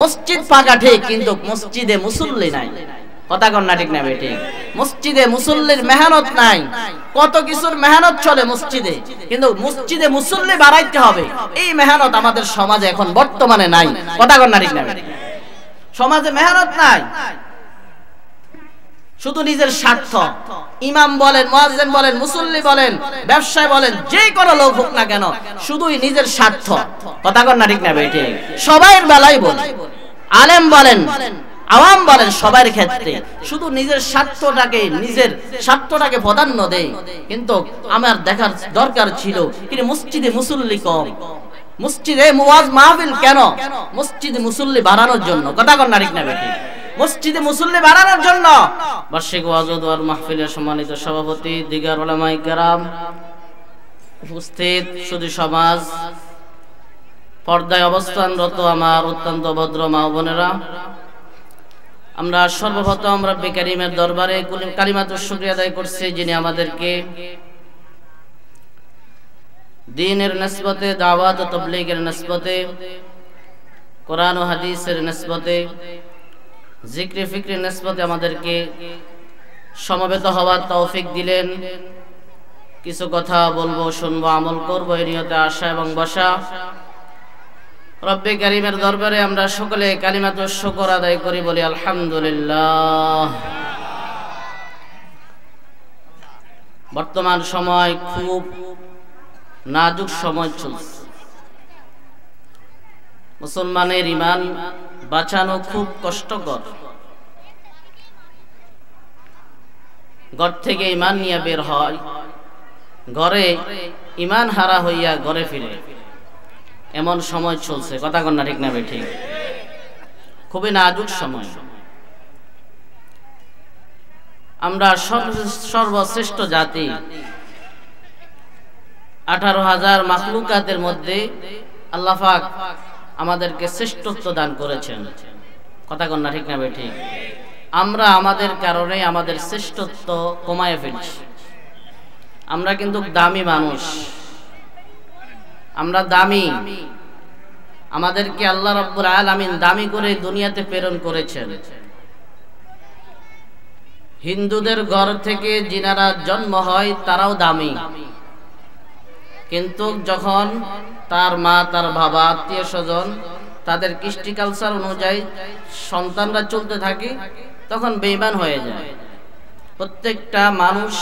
মসজিদ পাকা ঠিক, কিন্তু মসজিদে মুসল্লি নাই। কথা কন না ঠিক না বেঠিক? মসজিদে মুসল্লির মেহনত নাই। কত কিছুর মেহনত চলে মসজিদে, কিন্তু মসজিদে মুসল্লি বাড়াইতে হবে, এই মেহনত আমাদের সমাজে এখন বর্তমানে নাই। কথা কন না ঠিক না বেঠিক? সমাজে মেহনত নাই, শুধু নিজের স্বার্থ। ইমাম বলেন, মুয়াজ্জিন বলেন, মুসল্লি বলেন, ব্যবসায়ী বলেন, যে কোনো লোক হোক না কেন, শুধুই নিজের স্বার্থ। কথা কন না ঠিক না বেঠিক? সবার বেলায় বলেন, আলেম বলেন, আওয়াম বলেন, সবার ক্ষেত্রে শুধু নিজের স্বার্থটাকে প্রাধান্য দেয়। কিন্তু আমার দেখার দরকার ছিল কিন্তু মসজিদে মুসল্লি কম, মসজিদে ওয়াজ মাহফিল কেন? মসজিদে মুসল্লি বাড়ানোর জন্য। কথা কন না ঠিক না বেঠিক? মসজিদে মুসল্লি বাড়ানোর জন্য। বার্ষিক ওয়াজ ও মাহফিলের সম্মানিত সভাপতি, দিগার উলামায়ে কেরাম, উপস্থিত সুধী সমাজ, পর্দায় অবস্থানরত আমার অত্যন্ত ভদ্র মা ও বোনেরা, আমরা সর্বপ্রথম রব্বে কারীমের দরবারে কালিমাতুশ শুকরিয়া আদায় করছি, যিনি আমাদেরকে দ্বীনের নিসবতে, দাওয়াত ও তাবলীগের নিসবতে, কোরআন ও হাদিসের নিসবতে, জিক্রে ফিক্রের নিসবতে আমাদেরকে সমবেত হওয়ার তৌফিক দিলেন। কিছু কথা বলবো, শুনবো, আমল করবো, এই নিয়তে আশা এবং বসা। রব্বে কারীমের দরবারে আমরা সকলে কালিমাতুশ শুকর আদায় করি, বলি আলহামদুলিল্লাহ। বর্তমান সময় খুব নাজুক সময় চলছে। মুসলমানের ঈমান বাঁচানো খুব কষ্টকর। ঘর থেকে ঈমান নিয়ে বের হয়, ঘরে ঈমান হারা হইয়া ঘরে ফিরে, এমন সময় চলছে। কথা কন না ঠিক না বেঠিক? খুবই নাজুক সময়। আমরা সর্বশ্রেষ্ঠ জাতি, 18,000 মাখলুকাতের মধ্যে আল্লাহ পাক আমাদেরকে শ্রেষ্ঠত্ব দান করেছেন। কথা কন না ঠিক না বেঠিক? আমরা আমাদের কারণে আমাদের শ্রেষ্ঠত্ব কমায় ফেলছি। আমরা কিন্তু দামি মানুষ, আমরা দামি। আমাদেরকে আল্লাহ রাব্বুল আলামিন দামি করে দুনিয়াতে প্রেরণ করেছেন। হিন্দুদের ঘর থেকে যিনারা জন্ম হয় তারাও দামি, কিন্তু যখন তার মা, তার বাবা, আত্মীয় স্বজন, তাদের কৃষ্টি কালচার অনুযায়ী সন্তানরা চলতে থাকে, তখন বেঈমান হয়ে যায়। প্রত্যেকটা মানুষ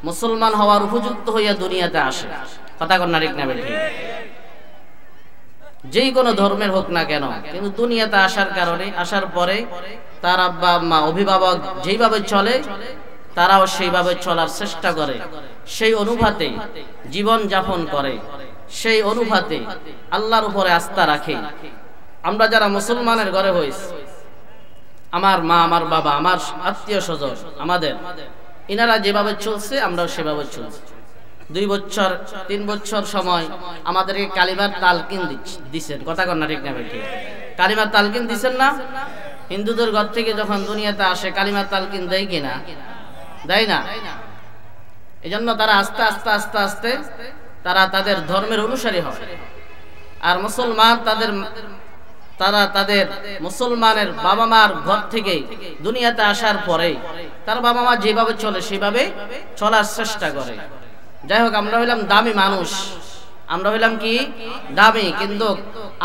মুসলমান হওয়ার উপযুক্ত হইয়া দুনিয়াতে আসে। কথা কন না ঠিক না বেঠিক? যেই কোনো ধর্মের হোক না কেন, কিন্তু দুনিয়াতে আসার পরে তার আব্বা আম্মা, অভিভাবক যেইভাবে চলে, তারাও সেইভাবে চলার চেষ্টা করে, সেই অনুপাতে জীবন যাপন করে, সেই অনুপাতে আল্লাহর উপরে আস্থা রাখে। আমরা যারা মুসলমানের ঘরে হইছি, আমার মা, আমার বাবা, আমার আত্মীয় স্বজন, আমাদের ইনারা যেভাবে চলছে আমরাও সেভাবে চলছি। 2 বছর 3 বছর সময় আমাদেরকে কালিমার তালকিন দিচ্ছেন। কথা কন না ঠিক না বেঠিক? কালিমার তালকিন দিচ্ছেন না? হিন্দুদের ঘর থেকে যখন দুনিয়াতে আসে কালিমার তালকিন দেয় কিনা? দেয় না। এজন্য তারা আস্তে আস্তে আস্তে আস্তে তারা তাদের ধর্মের অনুসারী হয়। আর মুসলমান তাদের মুসলমানের বাবা মার ঘর থেকে দুনিয়াতে আসার পরে তার বাবা মা যেভাবে চলে সেভাবে চলার চেষ্টা করে। যাই হোক, আমরা হইলাম দামি মানুষ, আমরা হইলাম কি? দামি। কিন্তু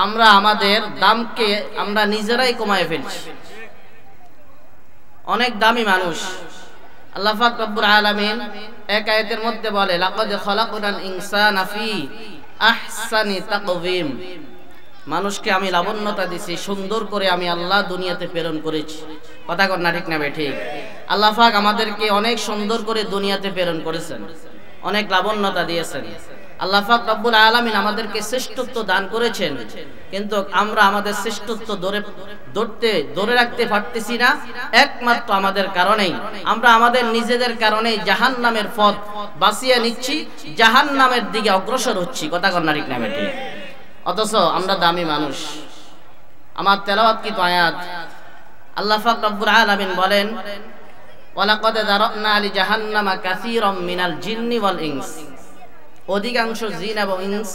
আমরা আমাদের দামকে আমরা নিজেরাই কমায় ফেলছি। অনেক দামি মানুষ। আল্লাহ পাক রব্বুল আলামিন এক আয়াতের মধ্যে বলে, লাকাদ খালাকনাল ইনসানা ফি আহসানি তাকওয়িম। মানুষকে আমি লাবণ্যতা দিছি, সুন্দর করে আমি আল্লাহ দুনিয়াতে প্রেরণ করেছি। কথা কন না ঠিক না বেঠিক? আল্লাহ পাক আমাদেরকে অনেক সুন্দর করে দুনিয়াতে প্রেরণ করেছেন, অনেক লাবণ্যতা দিয়েছেন। আল্লাহ পাক রব্বুল আলামিন আমাদেরকে শ্রেষ্ঠত্ব দান করেছেন, কিন্তু আমরা আমাদের শ্রেষ্ঠত্ব ধরে রাখতে পারতেছি না। একমাত্র আমাদের কারণেই, আমরা আমাদের নিজেদের কারণেই জাহান্নামের পথ বাঁচিয়ে নিচ্ছি, জাহান্নামের দিকে অগ্রসর হচ্ছি। কথা কন না ঠিক না বেঠিক? অথচ আমরা দামি মানুষ। আমার তেলাওয়াতকৃত আয়াত, আল্লাহ পাক রব্বুল আলামিন বলেন, ওয়ালাকাদ যারানা লিজাহান্নামা কাসীরাম মিনাল জিন্নি ওয়াল ইনস। অধিকাংশ জিন এবং ইনস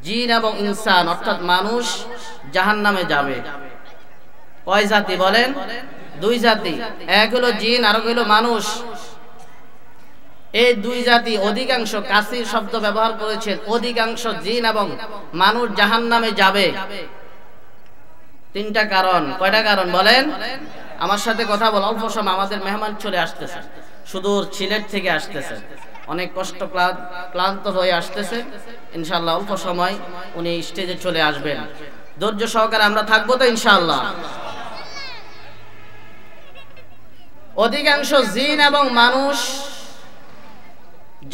জিন এবং ইনসান অর্থাৎ মানুষ জাহান্নামে যাবে। কয় জাতি বলেন? দুই জাতি, এক হলো জিন আর এক হলো মানুষ। এই দুই জাতি অধিকাংশ কাসির শব্দ ব্যবহার করেছেন, অধিকাংশ জিন এবং মানুষ জাহান্নামে যাবে। তিনটা কারণ। কয়টা কারণ বলেন? আমার সাথে কথা বল। অল্প সময় আমাদের মেহমান চলে আসতেছে, সুদূর সিলেট থেকে আসতেছে, অনেক কষ্ট ক্লান্ত হয়ে আসতেছে। ইনশাআল্লাহ অল্প সময় উনি স্টেজে চলে আসবেন। ধৈর্য সহকারে আমরা থাকবো তো ইনশাআল্লাহ। অধিকাংশ জিন এবং মানুষ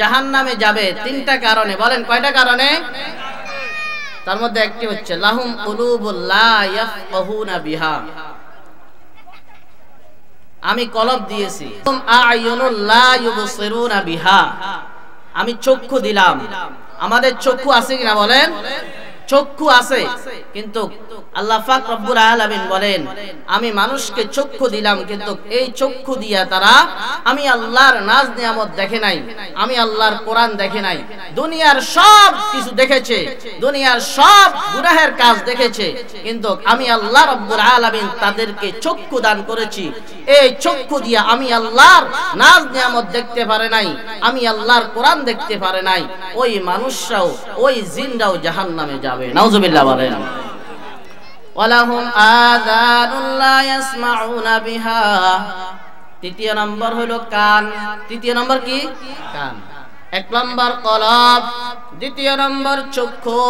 জাহান্নামে যাবে তিনটা কারণে। বলেন কয়টা কারণে? তার মধ্যে একটি হচ্ছে লাহুম কুলুবুল লা ইয়াফকাহুনা বিহা, আমি কলব দিয়েছি। আ'য়ুনুল লা ইউবসিরুনা বিহা, আমি চক্ষু দিলাম। আমাদের চক্ষু আছে কিনা বলেন? চক্ষু আছে, কিন্তু আল্লাহ পাক রব্বুল আলামিন বলেন আমি মানুষকে চক্ষু দিলাম, কিন্তু এই চক্ষু দিয়া তারা আমি আল্লাহর নাজ নিয়ামত দেখে নাই, আমি আল্লাহর কোরআন দেখে নাই। দুনিয়ার সব কিছু দেখেছে, দুনিয়ার সব গুনাহের কাজ দেখেছে, কিন্তু আমি আল্লাহ রব্বুল আলামিন তাদেরকে চক্ষু দান করেছি। এই চক্ষু দিয়া আমি আল্লাহর নাজ নিয়ামত দেখতে পারে নাই, আমি আল্লাহর কোরআন দেখতে পারে নাই। ওই মানুষরাও ওই জিনরাও জাহান্নামে যাবে। নাউজুবিল্লাহ বলেন। ওয়ালাহুম আযানুন লা ইয়াসমাউনা বিহা, তৃতীয় নম্বর হলো কান। তৃতীয় নম্বর কি? কান। এক নম্বর কলব, দ্বিতীয় নম্বর চক্ষু,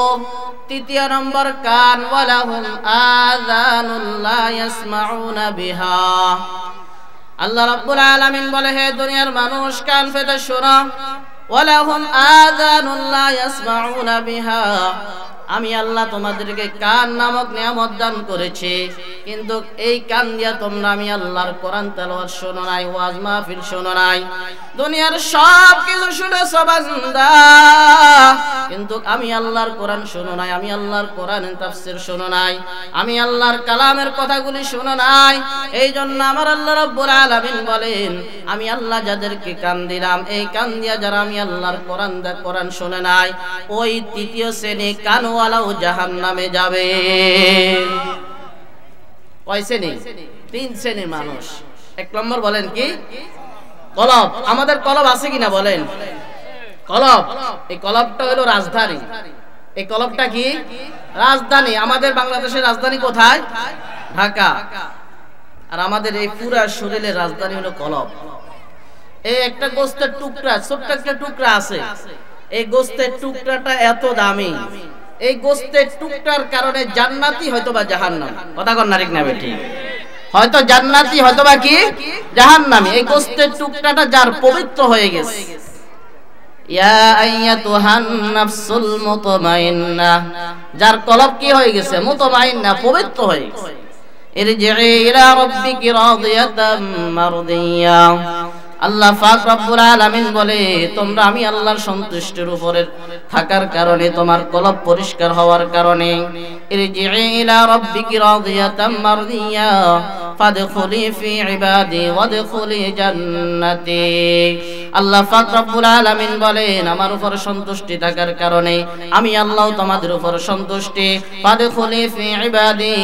তৃতীয় নম্বর কান। ওয়ালাহুম আযানুন লা ইয়াসমাউনা বিহা। আল্লাহ রাব্বুল আলামিন বলে হে দুনিয়ার মানুষ কান পেতে শোনো। ওয়ালাহুম আযানুন লা ইয়াসমাউনা বিহা, আমি আল্লাহ তোমাদেরকে কান নামক নিয়ামত দান করেছি, কিন্তু এই কান দিয়া তোমরা আমি আল্লাহর কোরআন তেলাওয়াত শোনো নাই, ওয়াজ মাহফিল শোনো নাই। দুনিয়ার সব কিছু শুনেছো বান্দা, কিন্তু আমি আল্লাহর কোরআন শোনো নাই, আমি আল্লাহর কোরআনের তাফসীর শোনো নাই, আমি আল্লাহর কালামের কথাগুলি শোনো নাই। এই জন্য আমার আল্লাহ রাব্বুল আলামিন বলেন আমি আল্লাহ যাদেরকে কান দিলাম, এই কান দিয়া যারা আমি আল্লাহর কোরআন শোনে নাই, ওই তৃতীয় শ্রেণী কানওয়ালাও জাহান্নামে যাবে। কয় শ্রেণী? তিন শ্রেণীর মানুষ। এক নম্বর বলেন কি? কলব। আমাদের কলব আছে কিনা বলেন? কলব, এই কলবটা হলো রাজধানী। এই কলবটা কি? রাজধানী। আমাদের বাংলাদেশের রাজধানী কোথায়? ঢাকা। আর আমাদের এই পুরা শরীরের রাজধানী হলো কলব। এই একটা গোস্তের টুকরা, ছোট্ট একটা টুকরা আছে, এই গোস্তের টুকরাটা এত দামি, এই গোস্তের টুকরার কারণে জান্নাতি হয়তোবা জাহান্নাম। কথা কন না ঠিক না বেঠিক? হয়তো জান্নাতি হয়তোবা কি জাহান্নামী। এই গোস্তের টুকরাটা যার পবিত্র হয়ে গেছে, ইয়া আইয়াতুহান নাফসুল মুতমাইন্নাহ, যার কলব কি হয়ে গেছে? মুতমাইন্নাহ, পবিত্র হয়ে গেছে। ইরজিই ইলা রাব্বিকি রাদিয়াতাম মারদিয়া। আল্লাহ পাক রব্বুল আলামিন বলে তোমরা আমি আল্লাহর সন্তুষ্টির উপরে থাকার কারণে, তোমার কলব পরিষ্কার হওয়ার কারণে, ইরজিই ইলা রাব্বিকি রাদিয়াতাম মারদিয়া ফাদখুলি ফি ইবাদি ওয়াদখুলি জান্নাতি। আল্লাহ পাক রব্বুল আলামিন বলেন আমার উপর সন্তুষ্টি থাকার কারণে আমি আল্লাহ তোমাদের উপর সন্তুষ্টি। ফাদখুলি ফি ইবাদি,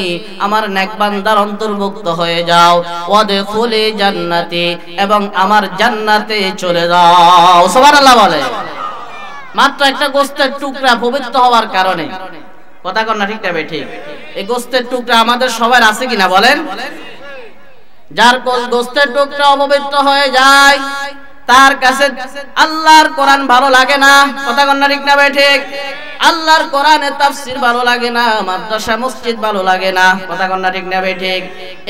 আমার নেক বান্দার অন্তর্ভুক্ত হয়ে যাও। ওয়াদখুলি জান্নাতি, এবং আমার জান্নাতে চলে যাও। সুবহানাল্লাহ বলে। মাত্র একটা গোস্তের টুকরা পবিত্র হওয়ার কারণে। কথা কন না ঠিক না ঠিক? এই গোস্তের টুকরা আমাদের সবার আছে কিনা বলেন? যার গোস্তের টুকরা অপবিত্র হয়ে যায় তার কাছে আল্লাহর কোরআন ভালো লাগে না। কথা কন না ঠিক না ঠিক? আল্লাহর কোরআনের তাফসীর ভালো লাগে না, মাদ্রাসা মসজিদ ভালো লাগে না। কথা কন না ঠিক না ঠিক?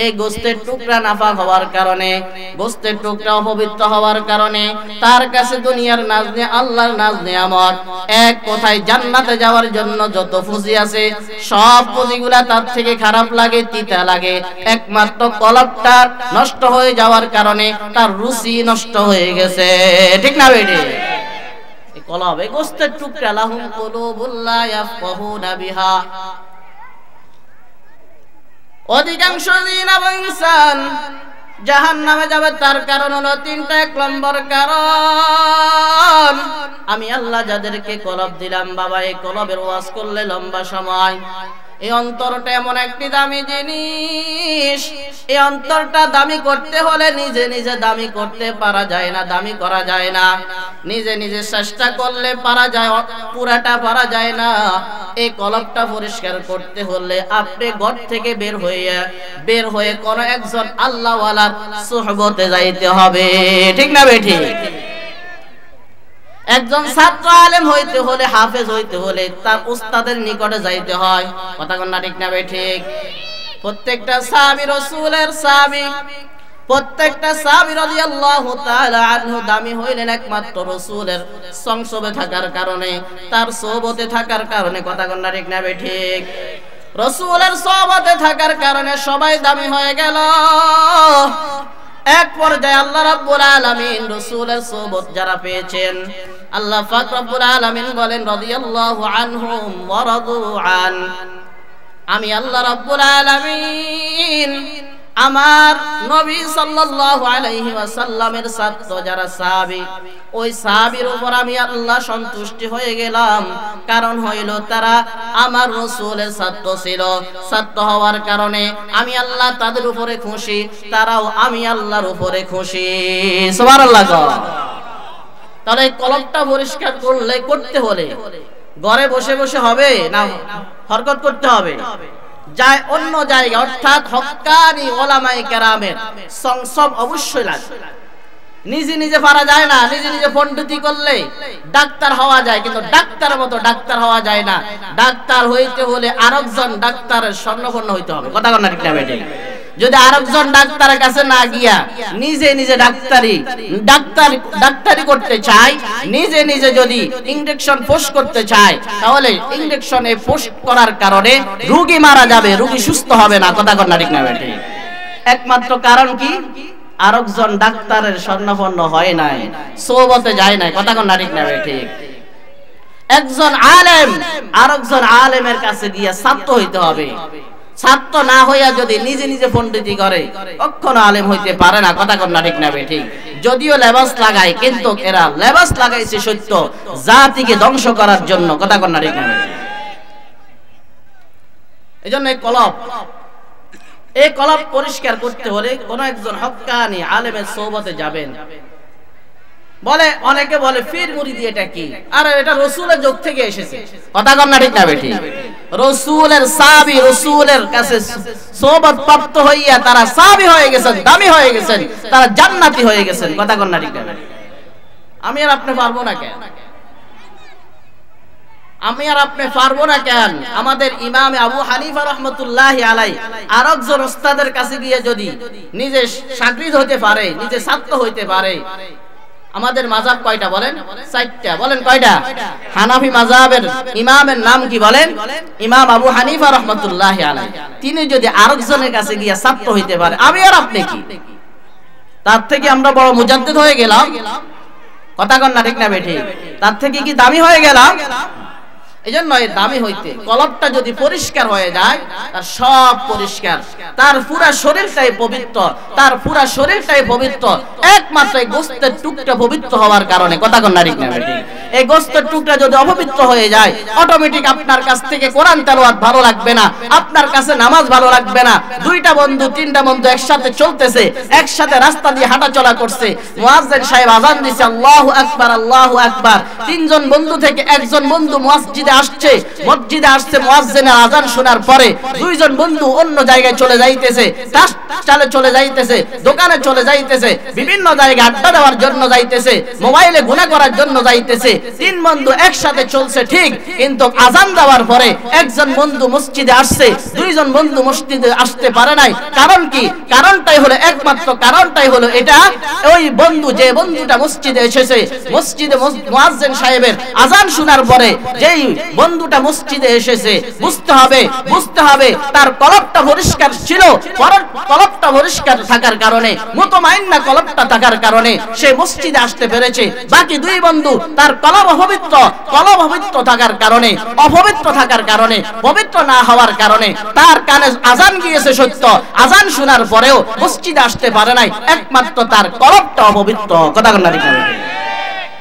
এই গোস্তের টুকরা নাপাক হওয়ার কারণে, গোস্তের টুকরা অপবিত্র হওয়ার কারণে তার কাছে দুনিয়ার নাজ নিয়ে আল্লাহর নাজ নিয়ামত, এক কথায় জান্নাতে যাওয়ার জন্য যত পুঁজি আছে সব পুঁজিগুলা তার থেকে খারাপ লাগে, তিতা লাগে। একমাত্র কলবটা নষ্ট হয়ে যাওয়ার কারণে তার রুচি নষ্ট হয়ে গেছে। ঠিক না বেটি? কলব, এই গোস্তের টুকরা। লাহুম কুলুবুল লা ইয়াফকাহুনা বিহা। অধিকাংশ জিন এবং ইনসান জাহান্নামে যাবে তার কারণ হলো তিনটা। এক নম্বর কারণ, আমি আল্লাহ যাদেরকে কলব দিলাম বাবা, এই কলবের ওয়াজ করলে লম্বা সময়, এই অন্তরটা এমন একটি দামি জিনিস, এই অন্তরটা দামি করতে হলে নিজে নিজে দামি করতে পারা যায় না, দামি করা যায় না। নিজে নিজে চেষ্টা করলে পারা যায়, পুরাটা পারা যায় না। এই কলবটা পরিষ্কার করতে হলে আপনি ঘর থেকে বের হয়ে কোন একজন আল্লাহওয়ালার সুহবতে যাইতে হবে, ঠিক না বেঠিক? একজন ছাত্র আলেম হইতে হলে, হাফেজ হইতে হলে তার উস্তাদের নিকটে যাইতে হয়, কথা কোন না ঠিক না ঠিক? প্রত্যেকটা সাহাবী রাসূলের সাহাবী, প্রত্যেকটা সাহাবী রাদিয়াল্লাহু তাআলা আনহু দামি হইলেন একমাত্র রাসূলের সংসবে থাকার কারণে, তার সোহবতে থাকার কারণে, কথা কোন না ঠিক না ঠিক? রাসূলের সোহবতে থাকার কারণে সবাই দামি হয়ে গেল। এক পর্যায়ে আল্লাহ রাব্বুল আলামিন রাসূলের সোহবত যারা পেয়েছেন, আল্লাহ পাক রব্বুল আলামিন বলেন রাদিয়াল্লাহু আনহুম ওয়া রাদু আন, আমি আল্লাহ রাব্বুল আলামিন আমার নবী সাল্লাল্লাহু আলাইহি ওয়াসাল্লামের ছাত্র যারা সাহাবী, ওই সাহাবীর উপর আমি আল্লাহ সন্তুষ্টি হয়ে গেলাম। কারণ হইল তারা আমার রাসূলের ছাত্র ছিল, ছাত্র হওয়ার কারণে আমি আল্লাহ তাদের উপরে খুশি, তারাও আমি আল্লাহর উপরে খুশি। সুবহানাল্লাহ। তাহলে কলবটা পরিষ্কার করতে হলে ঘরে বসে বসে হবে না, হরকত করতে হবে। যায় অন্য জায়গা, অর্থাৎ হক্কানি ওলামায়ে কেরামের সংসব অবশ্যই লাগবে। নিজে নিজে পারা যায় না, নিজে নিজে পণ্ডিতি করলে ডাক্তার হওয়া যায়, কিন্তু ডাক্তারের মতো ডাক্তার হওয়া যায় না। ডাক্তার হইতে হলে আরেকজন ডাক্তারের স্বর্ণপন্ন হইতে হবে, কথা কোন না ঠিক না বেঠিক? যদি আরেকজন ডাক্তারের কাছে না গিয়া নিজে নিজে ডাক্তারি করতে চায়, নিজে নিজে যদি ইনজেকশন পোস্ট করতে চায়, তাহলে ইনজেকশনে পোস্ট করার কারণে রোগী মারা যাবে, রোগী সুস্থ হবে না, কথা কোন না ঠিক না বেঠিক? একমাত্র কারণ কি? আরেকজন ডাক্তারের স্বর্ণপন্ন হয় নাই, সোহবতে যায় নাই, কথা কোন না ঠিক না বেঠিক? একজন আলেম আরেকজন আলেমের কাছে গিয়া ছাত্র হইতে হবে। ছাত্র না হইয়া যদি নিজে নিজে পণ্ডিতি করে কখনো আলেম হইতে পারে না, কথা কোন না ঠিক না বেঠিক? যদিও লেবাস লাগায়, কিন্তু এরা লেবাস লাগাইছে সত্য জাতিকে ধ্বংস করার জন্য, কথা কোন না ঠিক না বেঠিক? এজন্য এই কলব পরিষ্কার করতে হলে কোন একজন হক্কানি আলেমের সোহবতে যাবেন। বলে অনেকে বলে পীর মুরিদি এটা কি? আরে এটা রাসূলের যুগ থেকে এসেছে, কথা কোন না ঠিক না বেঠিক? রাসূলের সাহাবী রাসূলের কাছে সোহবত প্রাপ্ত হইয়া তারা সাহাবী হয়ে গেছেন, দামি হয়ে গেছেন, তারা জান্নাতি হয়ে গেছেন, কথা কোন না ঠিক না? আমি আর আপনি পারবো না কেন? আমি আর আপনি পারবো না কেন? আমাদের ইমাম আবু হানিফা রাহমাতুল্লাহি আলাইহি আরেকজন ওস্তাদের কাছে গিয়ে যদি নিজে শাগির্দ হতে পারে, নিজে ছাত্র হইতে পারে। আমাদের মাযহাব কয়টা বলেন? 4টা। বলেন কয়টা? হানাফি মাযহাবের ইমামের নাম কি বলেন? ইমাম আবু হানিফা রাহমাতুল্লাহি আলাইহি। তিনি যদি আরেকজনের কাছে গিয়ে ছাত্র হইতে পারে, আমি আর আপনি কি তার থেকে আমরা বড় মুজাদ্দিদ হয়ে গেলাম? কথা কোন না ঠিক না বেঠিক? তার থেকে কি দামি হয়ে গেলাম? এজন্য এই দামি হইতে কলবটা যদি পরিষ্কার হয়ে যায়, তার সব পরিষ্কার, তার পুরা শরীরটাই পবিত্র, তার পুরা শরীরটাই পবিত্র একমাত্র এই গোশতের টুকরা পবিত্র হওয়ার কারণে, কথা কোন না ঠিক না বেঠিক? এই গোশতের টুকরা যদি অপবিত্র হয়ে যায়, অটোমেটিক আপনার কাছ থেকে কোরআন তেলাওয়াত ভালো লাগবে না, আপনার কাছে নামাজ ভালো লাগবে না। দুইটা বন্ধু তিনটা বন্ধু একসাথে চলতেছে, একসাথে রাস্তা দিয়ে হাঁটা চলা করছে, মুয়াজ্জিন সাহেব আযান দিছে আল্লাহু আকবার আল্লাহু আকবার, তিনজন বন্ধু থেকে একজন বন্ধু মসজিদে আসছে মুয়াজ্জিনের আযান শোনার পরে দুইজন বন্ধু অন্য জায়গায় চলে যাইতেছে, চালে চলে যাইতেছে, দোকানে চলে যাইতেছে, বিভিন্ন জায়গায় আড্ডা দেওয়ার জন্য যাইতেছে, মোবাইলে গুনাহ করার জন্য যাইতেছে। তিন বন্ধু একসাথে চলছে ঠিক, কিন্তু আযান দেওয়ার পরে একজন বন্ধু মসজিদে আসছে, দুইজন বন্ধু মসজিদে আসতে পারে নাই। কারণ কি? কারণটাই হলো, একমাত্র কারণটাই হলো এটা, ওই বন্ধু যে বন্ধুটা মসজিদে এসেছে, মসজিদে মুয়াজ্জিন সাহেবের আযান শোনার পরে যেই বন্ধুটা মসজিদে এসেছে, বুঝতে হবে তার কলবটা পরিষ্কার ছিল, কলব কলবটা পরিষ্কার থাকার কারণে, মুতমাইন্না কলবটা থাকার কারণে সে মসজিদে আসতে পেরেছে। বাকি দুই বন্ধু তার কলব অপবিত্র থাকার কারণে, অপবিত্র থাকার কারণে, পবিত্র না হওয়ার কারণে তার কানে আজান গিয়েছে সত্য, আজান শোনার পরেও মসজিদে আসতে পারে নাই, একমাত্র তার কলবটা অপবিত্র। কথা বলেন না ঠিক?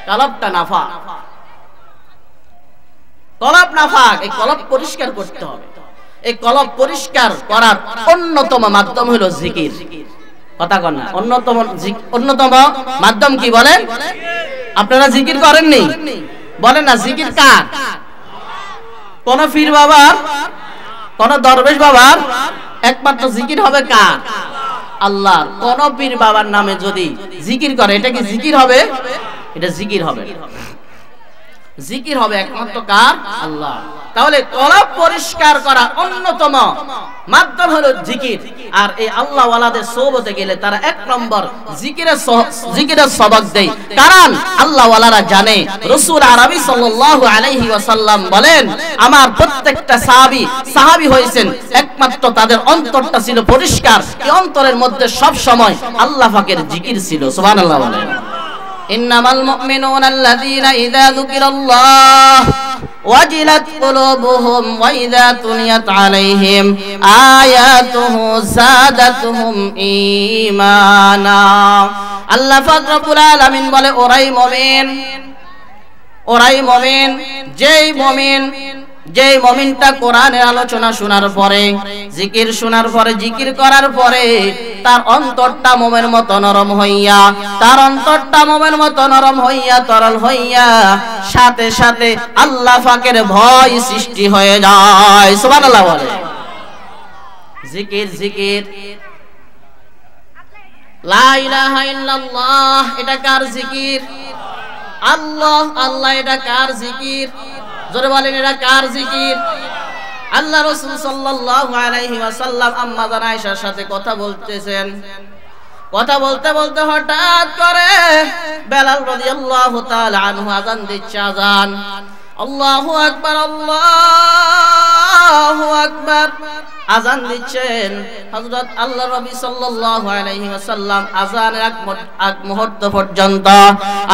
কলবটা নাফাক, কলব নাফাক। এই কলব পরিষ্কার করতে হবে। এই কলব পরিষ্কার করার অন্যতম মাধ্যম হলো জিকির। কথা কন না? অন্যতম মাধ্যম কি বলেন? আপনারা জিকির করেননি? বলেন না জিকির কার? কোন পীর বাবার, কোন দরবেশ বাবার? একমাত্র জিকির হবে কার? আল্লাহর। কোন পীর বাবার নামে যদি জিকির করে, এটা কি জিকির হবে? এটা জিকির হবে। জিকির হবে একমাত্র কার? আল্লাহ। তাহলে কলব পরিষ্কার করা অন্যতম মাধ্যম হলো জিকির। আর এই আল্লাহ ওয়ালাদের সোহবতে গেলে তারা এক নম্বর জিকিরের সবক দেয়। কারণ আল্লাহ ওয়ালারা জানে রাসূল আরবি সাল্লাল্লাহু আলাইহি ওয়াসাল্লাম বলেন, আমার প্রত্যেকটা সাহাবী হয়েছেন একমাত্র তাদের অন্তরটা ছিল পরিষ্কার। এই অন্তরের মধ্যে সব সময় আল্লাহ পাকের জিকির ছিল। সুবহানাল্লাহ বলেন। ইন্নামাল মুমিনুনা আল্লাযীনা ইযা যুকিরাল্লাহ ওয়াজিলাত কুলুবুহুম ওয়া ইযা তুলিয়াত আলাইহিম আয়াতুহু যাদাতুহুম ঈমানা। আল্লাহ পাক রব্বুল আলামিন বলে, ওরাই মুমিন, যেই মুমিনটা কোরআনের আলোচনা শোনার পরে, জিকির শোনার পরে, জিকির করার পরে তার অন্তরটা মোমের মতো নরম হইয়া, তরল হইয়া সাথে সাথে আল্লাহ পাকের ভয় সৃষ্টি হয়ে যায়। সুবহানাল্লাহ বলে। জিকির লা ইলাহা ইল্লাল্লাহ, এটা কার জিকির? আল্লাহ। এটা কার জিকির? জোরে বলেন, এটা কার জিকির? আল্লাহ রাসূল সাল্লাল্লাহু আলাইহি ওয়াসাল্লাম আম্মা জান আয়েশার সাথে কথা বলতেছেন। কথা বলতে বলতে হঠাৎ করে বেলাল রাদিয়াল্লাহু তাআলা আনহু আযান দিচ্ছে। আযান, আল্লাহু আকবার, আল্লাহু আকবার আযান দিচ্ছেন। হযরত আল্লাহ নবী সাল্লাল্লাহু আলাইহি ওয়াসাল্লাম আযানের এক মুহূর্ত পর্যন্ত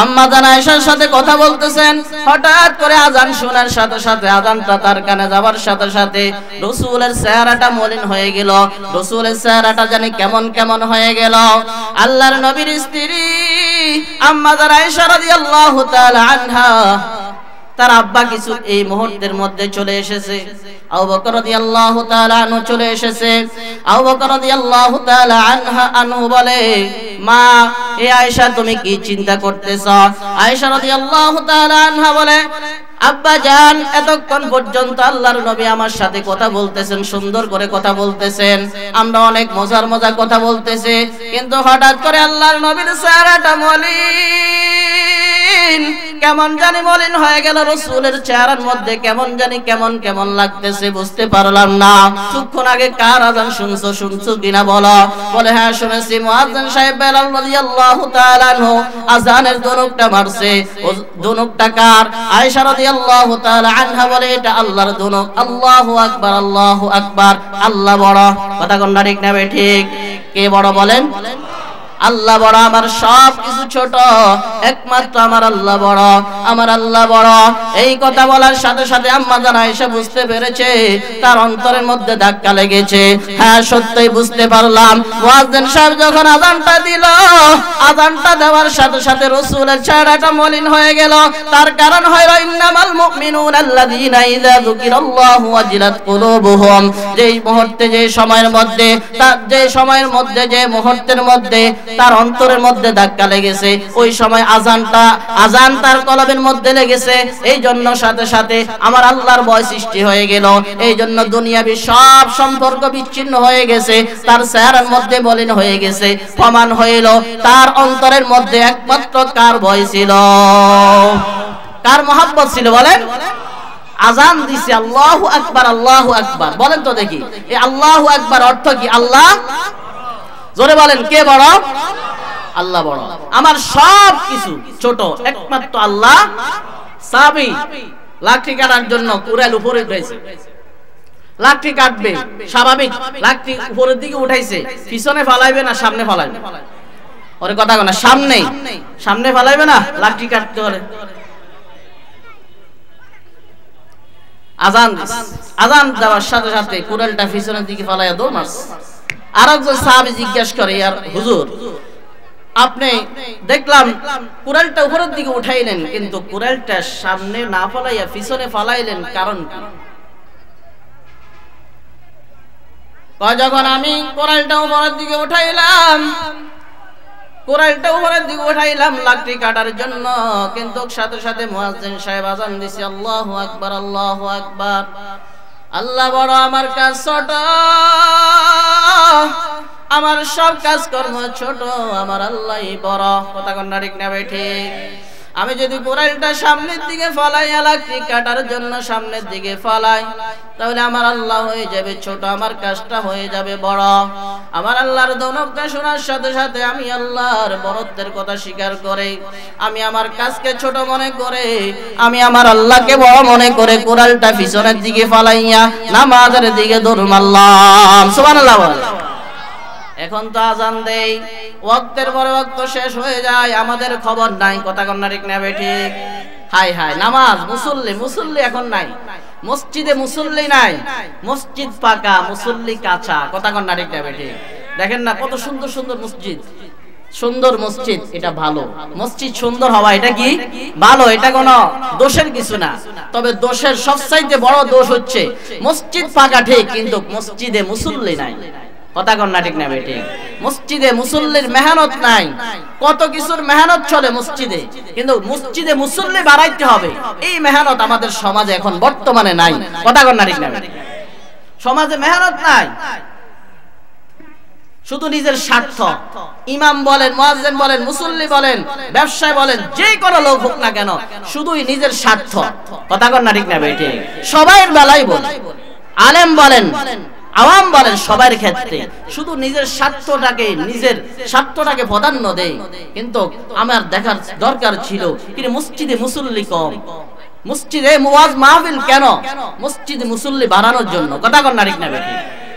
আম্মা জান আয়েশার সাথে কথা বলতেছেন। হঠাৎ করে আযান শোনার সাথে সাথে, আযানটা তার কানে যাবার সাথে সাথে রাসূলের চেহারাটা মলিন হয়ে গেল। রাসূলের চেহারাটা জানি কেমন কেমন হয়ে গেল। আল্লাহর নবীর স্ত্রী আম্মা জান আয়েশা রাদিয়াল্লাহু তাআলা আনহা, তার আব্বা কিছু এই মুহূর্তের মধ্যে চলে এসেছে। আবু বকর রাদিয়াল্লাহু তাআলা আনহু চলে এসেছে। আবু বকর রাদিয়াল্লাহু তাআলা আনহু বলে, মা, এ আয়েশা তুমি কি চিন্তা করতেছো? আয়েশা রাদিয়াল্লাহু তাআলা আনহা বলে, আব্বা জান, এতক্ষণ পর্যন্ত আল্লাহর নবী আমার সাথে কথা বলতেছেন, সুন্দর করে কথা বলতেছেন, আমরা অনেক মজার কথা বলতেছি, কিন্তু হঠাৎ করে আল্লাহর নবীর চেহারাটা মলিন, কেমন জানি মলিন হয়ে গেল। রাসূলের চেহারার মধ্যে কেমন জানি কেমন লাগতেছে, বুঝতে পারলাম না। কিছুক্ষণ আগে কার আযান শুনছো কিনা বলো? বলে, হ্যাঁ শুনেছি, মুয়াজ্জিন সাহেব বেলাল রাদিয়াল্লাহু তাআলা আনহু আযানের দুনুকটা মারছে। ও দুনুকটা কার? আয়েশা রাদিয়াল্লাহু তাআলা আনহা বলে, এটা আল্লাহর দুনুক। আল্লাহু আকবার, আল্লাহু আকবার। আল্লাহ বড়। কথা কোনটা ঠিক না ঠিক? কে বড় বলেন? আল্লাহ বড়। আমার সব কিছু ছোট, একমাত্র আমার আল্লাহ বড়, আমার আল্লাহ বড়। এই কথা বলার সাথে সাথে আম্মা জান আয়েশা বুঝতে পেরেছে, তার অন্তরের মধ্যে ধাক্কা লেগেছে। হ্যাঁ, সত্যই বুঝতে পারলাম। মুয়াজ্জিন সাহেব যখন আযানটা দিল, আযানটা দেওয়ার সাথে সাথে রাসূলের চেহারাটা মলিন হয়ে গেল। তার কারণ হলো, ইন্নামাল মুমিনুনা আল্লাযীনা ইযা যুকিরাল্লাহু ওয়াজিলাত কুলুবুহুম। যেই মুহূর্তে, যে সময়ের মধ্যে, যে মুহূর্তের মধ্যে তার অন্তরের মধ্যে ধাক্কা লেগেছে, ওই সময় আযান তার কলবের মধ্যে লেগেছে। এই জন্য সাথে সাথে আমার আল্লাহর ভয় সৃষ্টি হয়ে গেল। এই জন্য দুনিয়াবি সব সম্পর্ক বিচ্ছিন্ন হয়ে গেছে, তার চেহারার মধ্যে মলিন হয়ে গেছে। প্রমাণ হইল তার অন্তরের মধ্যে একমাত্র কার ভয় ছিল, কার মহব্বত ছিল? বলেন। আযান দিছে, আল্লাহু আকবার, আল্লাহু আকবার। বলেন তো দেখি, এই আল্লাহু আকবার অর্থ কি? আল্লাহ। জোরে বলেন, কে বড়? আল্লাহ বড়। আমার সব কিছু ছোট, একমাত্র আল্লাহ। সাহাবী লাঠি কাটার জন্য কুড়াল উপরে উঠেছে, লাঠি কাটবে স্বাভাবিক, লাঠি উপরের দিকে উঠাইছে, পিছনে ফালাইবে না সামনে ফালাইবে? ওরে কথা কয় না, সামনে ফালাইবে না, লাঠি কাটতে হলে। আজান দেওয়ার সাথে সাথে কুড়ালটা পিছনের দিকে ফালাইয়া দৌড় মারছে। আরেকজন সাহাবী জিজ্ঞাসা করে, ইয়ার হুজুর, আপনি দেখলাম কুড়ালটা উপরের দিকে উঠাইলেন, কিন্তু কুড়ালটা সামনে না ফালাইয়া পিছনে ফালাইলেন, কারণ কি? যখন আমি কুড়ালটা উপরের দিকে উঠাইলাম লাঠি কাটার জন্য, কিন্তু সাথে সাথে মুয়াজ্জিন সাহেব আযান দিছে, আল্লাহু আকবার, আল্লাহু আকবার। আল্লাহ বড়, আমার কাজ ছোট, আমার সব কাজ কর্ম ছোট, আমার আল্লাহই বড়। কথা কোন ঠিক না ভাই? ঠিক। আমি যদি কুড়ালটা সামনের দিকে ফালাই, লাঠি কাটার জন্য সামনের দিকে ফালাই, তাহলে আমার আল্লাহ হয়ে যাবে ছোট, আমার কাজটা হয়ে যাবে বড়। আমার আল্লাহর দনবটা শোনার সাথে সাথে আমি আল্লাহর বড়ত্বের কথা স্বীকার করে, আমি আমার কাজকে ছোট মনে করে, আমি আমার আল্লাহকে বড় মনে করে কুড়ালটা পিছনের দিকে ফালাইয়া নামাজের দিকে দৌড় মারলাম। সুবহানাল্লাহ। এখন তো আজান দেই, ওয়াক্তের পরে ওয়াক্ত শেষ হয়ে যায়, আমাদের খবর নাই। কথা কন্যা ঠিক না ঠিক? হায় হায়, নামাজ মুসল্লি এখন নাই, মসজিদে মুসল্লি নাই, মসজিদ পাকা মুসল্লি কাঁচা। কথা কন্যা ঠিক না ঠিক? দেখেন না কত সুন্দর সুন্দর মসজিদ, সুন্দর মসজিদ, এটা ভালো। মসজিদ সুন্দর হওয়া এটা কি ভালো, এটা কোনো দোষের কিছু না। তবে দোষের সবচাইতে বড় দোষ হচ্ছে মসজিদ পাকা ঠিক, কিন্তু মসজিদে মুসল্লি নাই। কথা কন না ঠিক না বেটি? মসজিদে মুসল্লির মেহনত নাই, কত কিছুর মেহনত চলে মসজিদে, কিন্তু মসজিদে মুসল্লি বাড়াইতে হবে, এই মেহনত আমাদের সমাজে এখন বর্তমানে নাই। কথা কন না ঠিক না বেটি? সমাজে মেহনত নাই, শুধু নিজের স্বার্থ। ইমাম বলেন, মুয়াজ্জিন বলেন, মুসল্লি বলেন, ব্যবসায়ী বলেন, যে কোনো লোক হোক না কেন, শুধুই নিজের স্বার্থ। কথা কন না ঠিক না বেটি? সবার বেলায় বলেন, আলেম বলেন, আওয়াম বলেন, সবার ক্ষেত্রে শুধু নিজের স্বার্থটাকে প্রাধান্য দেয়। কিন্তু আমার দেখার দরকার ছিল কিন্তু মসজিদে মুসল্লি কম, মসজিদে ওয়াজ মাহফিল কেন? মসজিদে মুসল্লি বাড়ানোর জন্য। কথা কন না ঠিক না বেটি?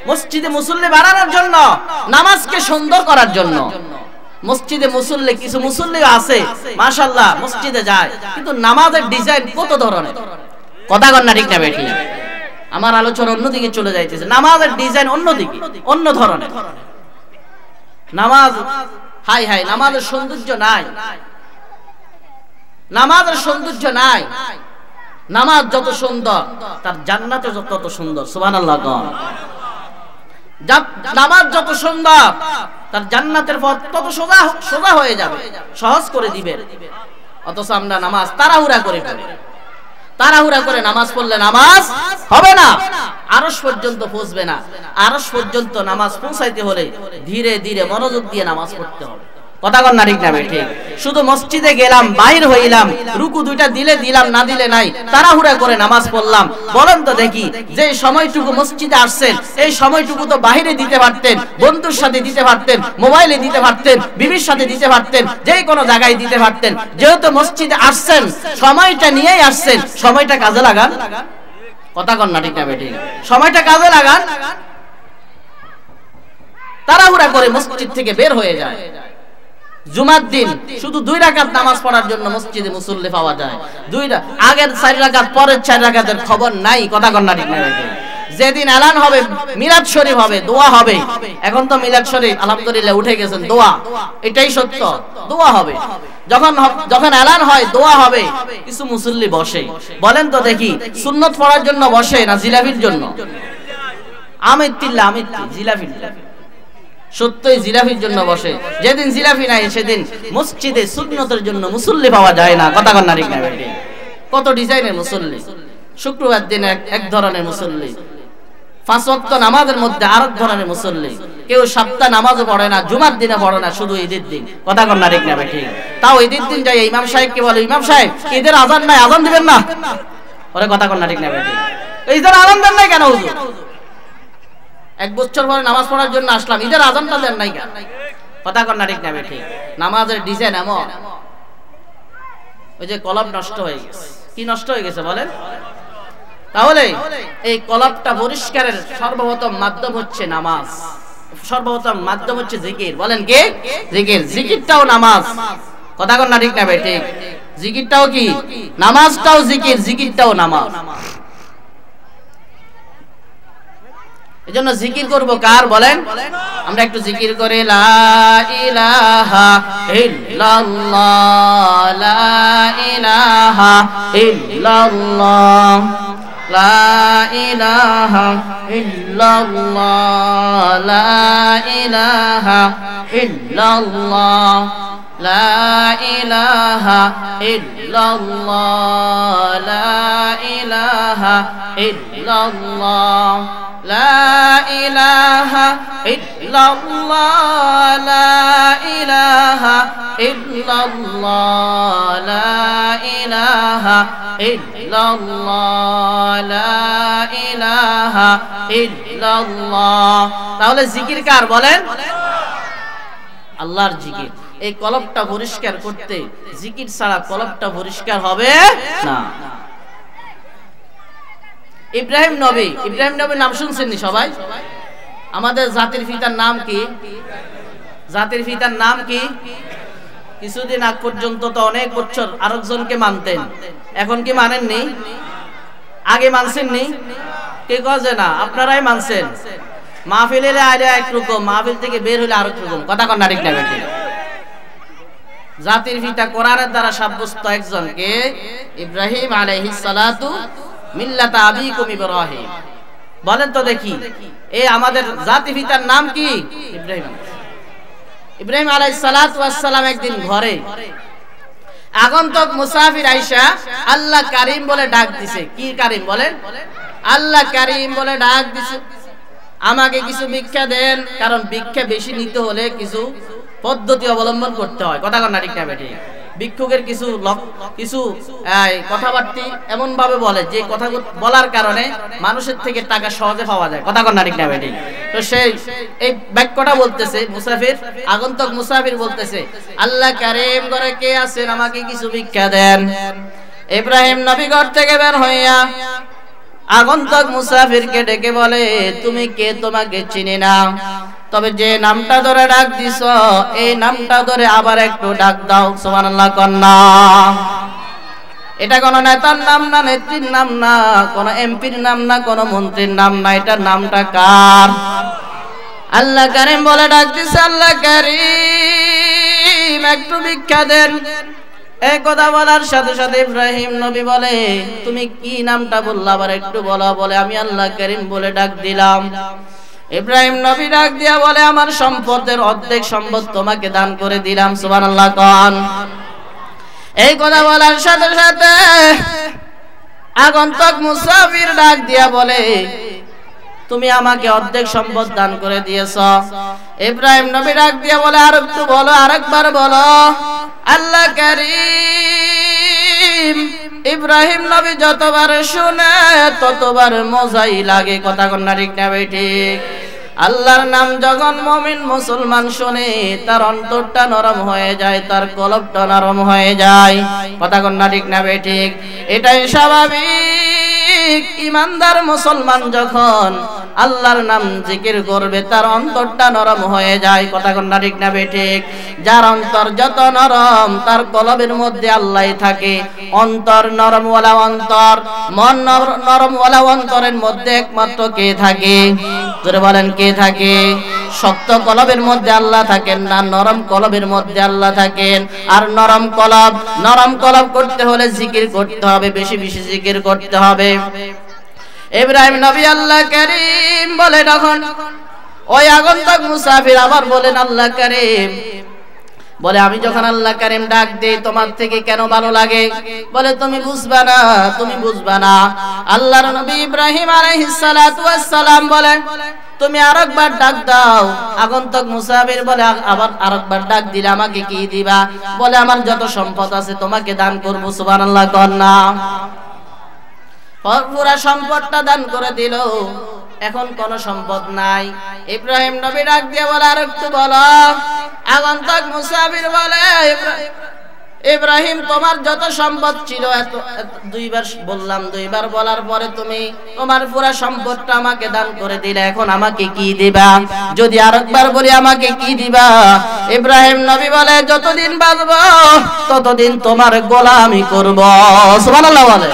মসজিদে মুসল্লি বাড়ানোর জন্য, নামাজকে সুন্দর করার জন্য। মসজিদে মুসল্লি, কিছু মুসল্লি আছে মাশাআল্লাহ মসজিদে যায়, কিন্তু নামাজের ডিজাইন কত ধরনের। কথা কন না ঠিক না বেটি? আমার আলোচনা অন্যদিকে চলে যাইতেছে, নামাজের ডিজাইন অন্যদিকে, অন্য ধরনের নামাজ। হাই হাই, নামাজের সৌন্দর্য নাই, নামাজের সৌন্দর্য নাই। নামাজ যত সুন্দর, তার জান্নাতও তত সুন্দর। সুবহানাল্লাহ। নামাজ যত সুন্দর, তার জান্নাতের পথ তত সোজা হয়ে যাবে, সহজ করে দিবে। অথচ আমরা নামাজ তাড়াহুড়া করে নামাজ পড়লে নামাজ হবে না, আরশ পর্যন্ত পৌঁছবে না। আরশ পর্যন্ত নামাজ পৌঁছাইতে হলে ধীরে ধীরে মনোযোগ দিয়ে নামাজ পড়তে হবে। কথা কন না ঠিক না বেটি? শুধু মসজিদে গেলাম, বাইর হইলাম, রুকু দুইটা দিলাম, না দিলে নাই, তাড়াহুড়া করে নামাজ পড়লাম। বলেন তো দেখি, যে সময়টুকু মসজিদে আসছেন এই সময়টুকু তো বাহিরে দিতে পারতেন, বন্ধুর সাথে দিতে পারতেন, মোবাইলে দিতে পারতেন, বিবির সাথে দিতে পারতেন, যে কোনো জায়গায় দিতে পারতেন। যেহেতু মসজিদে আসছেন, সময়টা নিয়েই আসছেন, সময়টা কাজে লাগান। কথা কন না ঠিক না বেটি? সময়টা কাজে লাগান। তাড়াহুড়া করে মসজিদ থেকে বের হয়ে যায়। জুমার দিন শুধু 2 রাকাত নামাজ পড়ার জন্য মসজিদে মুসল্লি পাওয়া যায়। আগের 4 রাকাত, পরের 4 রাকাতের খবর নাই। কথা কন না ঠিক না বেটি? যেদিন এলান হবে, মিলাদ শরীফ হবে, দোয়া হবে। এখন তো মিলাদ শরীফ আলহামদুলিল্লাহ উঠে গেছেন, দোয়া, এটাই সত্য, দোয়া হবে। যখন এলান হয়, দোয়া হবে, কিছু মুসল্লি বসে। বলেন তো দেখি, সুন্নত পড়ার জন্য বসে না জিলাপির জন্য? আমিত্তিল্লাহ, জিলাপি, সত্যই জিলাপির জন্য বসে। যেদিন জিলাপি নাই সেদিন মসজিদে সুন্নতের জন্য মুসল্লি পাওয়া যায় না। কথা কন না ঠিক না বেটি? কত ডিজাইনের মুসল্লি। শুক্রবার দিনে এক ধরনের মুসল্লি, 5 ওয়াক্ত নামাজের মধ্যে আরেক ধরনের মুসল্লি। কেউ সপ্তাহ নামাজও পড়ে না, জুমার দিনে পড়ে না, শুধু ঈদের দিন। কথা কন না ঠিক না বেটি? তাও ঈদের দিন যাই ইমাম সাহেবকে বলে, ইমাম সাহেব ঈদের আজান নাই, আজান দিবেন না? ওরে কথা কন না ঠিক না বেটি? ঈদের আজান দেন নাই কেন হুজুর? 1 বছর পরে নামাজ পড়ার জন্য আসলাম, ঈদের আজানটা দেন নাই কেন? কথা কন না ঠিক না বেটি? নামাজের ডিজাইন এমন, ওই যে কলম নষ্ট হয়ে গেছে। কি নষ্ট হয়ে গেছে বলেন? তাহলে এই কলবটা পরিষ্কারের সর্বপ্রথম মাধ্যম হচ্ছে নামাজ, সর্বপ্রথম মাধ্যম হচ্ছে জিকির। বলেন কি? জিকির। জিকিরটাও নামাজ, কথা কন না ঠিক না ভাই? ঠিক। জিকিরটাও কি? নামাজটাও জিকির, জিকিরটাও নামাজ। এজন্য জিকির করব কার? বলেন। আমরা একটু জিকির করে লা ইলাহা ইল্লাল্লাহ, লা ইলাহা ইল্লাল্লাহ, লা ইলাহা ইল্লাল্লাহ, লা ইলাহা ইল্লাল্লাহ, লা ইলাহা ইল্লাল্লাহ, লা ইলাহা ইল্লাল্লাহ, লা ইলাহা ইল্লাল্লাহ, লা ইলাহা ইল্লাল্লাহ, লা ইলাহা ইল্লাল্লাহ, লা ইলাহা ইল্লাল্লাহ। তাহলে জিকির কার? বলেন। আল্লাহর জিকির। এই কলবটা পরিষ্কার করতে জিকির ছাড়া কলবটা পরিষ্কার হবে না। ইব্রাহিম নবী, ইব্রাহিম নবীর নাম শুনছেন নি সবাই? আমাদের জাতির পিতার নাম কি? জাতির পিতার নাম কি? কিছুদিন আগ পর্যন্ত তো অনেক বছর আরেকজনকে মানতেন, এখন কি মানেননি? আগে মানছেন নি? কে কয় না? আপনারাই মানছেন। মাহফিলে আইলে একরকম, মাহফিল থেকে বের হইলে আরেক রকম, কথা কন না ঠিক না বেটি? জাতির পিতা কোরআনের দ্বারা সাব্যস্ত একজনকে ইব্রাহিম আলাইহিস সালাতু মিল্লাতা আবিকুম ইব্রাহিম। বলেন তো দেখি, এই আমাদের জাতির পিতার নাম কি? ইব্রাহিম। ইব্রাহিম আলাইহিস সালাতু ওয়াস সালাম একদিন ঘরে আগন্তুক মুসাফির আয়েশা আল্লাহ কারীম বলে ডাক দিছে। কি কারীম? বলেন। আল্লাহ কারীম বলে ডাক দিছে, আমাকে কিছু ভিক্ষা দেন। কারণ ভিক্ষা বেশি নিতে হলে কিছু পদ্ধতি অবলম্বন করতে হয়, কথা কন না ঠিক না বেটি? ভিক্ষুকের কিছু কথাবার্তা এমন ভাবে বলে যে কথা বলার কারণে মানুষের থেকে টাকা সহজে পাওয়া যায়, কথা কন না ঠিক না বেটি? তো সেই এই বাক্যটা বলতেছে মুসাফির, আগন্তুক মুসাফির বলতেছে, আল্লাহ কারীম ঘরে কে আছেন, আমাকে কিছু ভিক্ষা দেন। ইব্রাহিম নবী ঘর থেকে বের হইয়া আগন্তুক মুসাফিরকে ডেকে বলে, তুমি কে? তোমাকে চিনি না, তবে যে নামটা ধরে ডাক দিছ এই নামটা ধরে আবার একটু ডাক দাও। সুবহানাল্লাহ কন্না। এটা কোন নেতার নাম না, নেত্রীর নাম না, কোন এমপির নাম না, কোন মন্ত্রীর নাম না, এটার নামটা কার? আল্লাহ কারীম বলে ডাক দিছে, আল্লাহ কারীম একটু ভিক্ষা দেন। এই কথা বলার সাথে সাথে ইব্রাহিম নবী বলে, তুমি কি নামটা বললা, আবার একটু বলো। বলে, আমি আল্লাহ কারীম বলে ডাক দিলাম। ইব্রাহিম নবী ডাক দিয়া বলে, আমার সম্পদের অর্ধেক সম্পদ তোমাকে দান করে দিলাম। সুবহানাল্লাহ কন। এই কথা বলার সাথে সাথে আগন্তুক মুসাফির ডাক দিয়া বলে, তুমি আমাকে অর্ধেক সম্পদ দান করে দিয়েছ। ইব্রাহিম নবী ডাক দিয়া বলে, আর একটু বলো, আরেকবার বলো। আল্লাহ কারীম ইব্রাহিম নবী যতবার শুনে ততবার মজাই লাগে, কথা কন না ঠিক না ভাই? ঠিক। আল্লাহর নাম যখন মুমিন মুসলমান শুনে তার অন্তরটা নরম হয়ে যায়, তার কলবটা নরম হয়ে যায়, কথা কন না ঠিক না ভাই? ঠিক। এটাই স্বাভাবিক। ইমানদার মুসলমান যখন আল্লাহর নাম জিকির করবে তার অন্তরটা নরম হয়ে যায়, কথা কন না ঠিক না ভাই? ঠিক। যার অন্তর যত নরম তার কলবের মধ্যে আল্লাহ থাকে। অন্তর নরমওয়ালা অন্তর, মন নরমওয়ালা অন্তরের মধ্যে একমাত্র কে থাকে? তোরে বলেন, কে থাকে? শক্ত কলবের মধ্যে আল্লাহ থাকেন না, নরম কলবের মধ্যে আল্লাহ থাকেন। আর নরম কলব করতে হলে জিকির করতে হবে, বেশি বেশি জিকির করতে হবে। ইব্রাহিম নবী আল্লাহ কারীম বলে, তখন ওই আগন্তুক মুসাফির আবার বলেন, আল্লাহ কারীম। বলে, আমি যখন আল্লাহ কারীম ডাক দেই তোমার থেকে কেন ভালো লাগে? বলে, তুমি বুঝবা না, তুমি বুঝবা না। আল্লাহর নবী ইব্রাহিম আলাইহিস সালাতু ওয়াস সালাম বলে, তুমি আরেকবার ডাক দাও। আগন্তুক মুসাফির বলে, আবার আরেকবার ডাক দিলে আমাকে কি দিবা? বলে, আমার যত সম্পদ আছে তোমাকে দান করব। সুবহানাল্লাহ কন্না। পুরা সম্পদটা দান করে দিল, এখন কোন সম্পদ নাই। ইব্রাহিম নবী ডাক দিয়ে বলে, আর একটু বলো। আগন্তুক মুসাফির বলে, ইব্রাহিম তোমার যত সম্পদ ছিল এত দুইবার বললাম, দুইবার বলার পরে তুমি তোমার পুরো সম্পদটা আমাকে দান করে দিলে, এখন আমাকে কি দিবা? যদি আরেকবার বলি আমাকে কি দিবা? ইব্রাহিম নবী বলে যতদিন বাঁচব ততদিন তোমার গোলামি করব। সুবহানাল্লাহ বলে,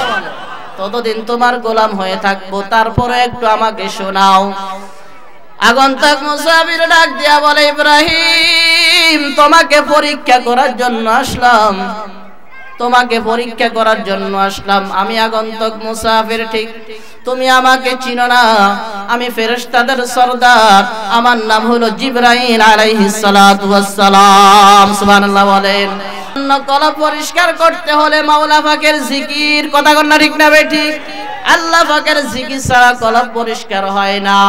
ততদিন তোমার গোলাম হয়ে থাকবো, তারপরে একটু আমাকে শোনাও। আগন্তুক মুসাফির ডাক দিয়া বলে ইব্রাহিম তোমাকে পরীক্ষা করার জন্য আসলাম, তোমাকে পরীক্ষা করার জন্য আসলাম। আমি আগন্তুক মুসাফির ঠিক, তুমি আমাকে চিনো না, আমি ফেরেশতাদের সরদার, আমার নাম হলো জিবরাইল আলাইহিস সালাতু ওয়াস সালাম। সুবহানাল্লাহ বলেন। কলব পরিষ্কার করতে হলে মাওলা পাকের জিকির, কথা কন না ঠিক না বেঠিক? আল্লাহ পাকের জিকির ছাড়া কলব পরিষ্কার হয় না।